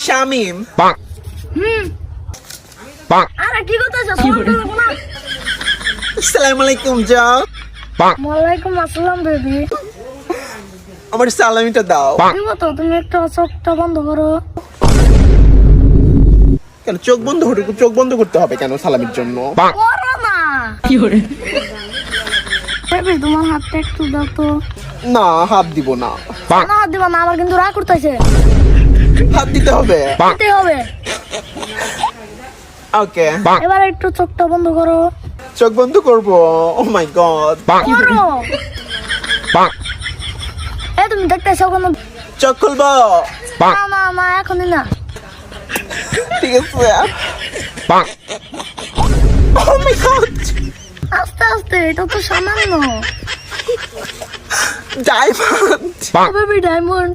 শামিম। আরে কি করতেছ? আসসালামু আলাইকুম জান। ওয়ালাইকুম আসসালাম বেবি। আমার সালামিটা দাও। দিব তো, তুমি একটা চোখটা বন্ধ করো। কেন চোখ বন্ধ করতে হবে কেন সালামির জন্য? করো না। বেবি তোমার হাতটা একটু দাও তো। না হাত দিব না। না হাত দিবা না, আমার কিন্তু রাগ করতেছে। হাত দিতে হবে। দিতে হবে। ওকে এবার একটু চোখটা বন্ধ করো। চোখ বন্ধ করবো। ও মাই গড। করো। এ তুমি দেখতেছো কোনো? চোখ খুলবো। না না না, এখনই না। ঠিক আছে। ও মাই গড। আস্তে আস্তে, এটা তো সামান্য। ডায়মন্ড। Baby diamond.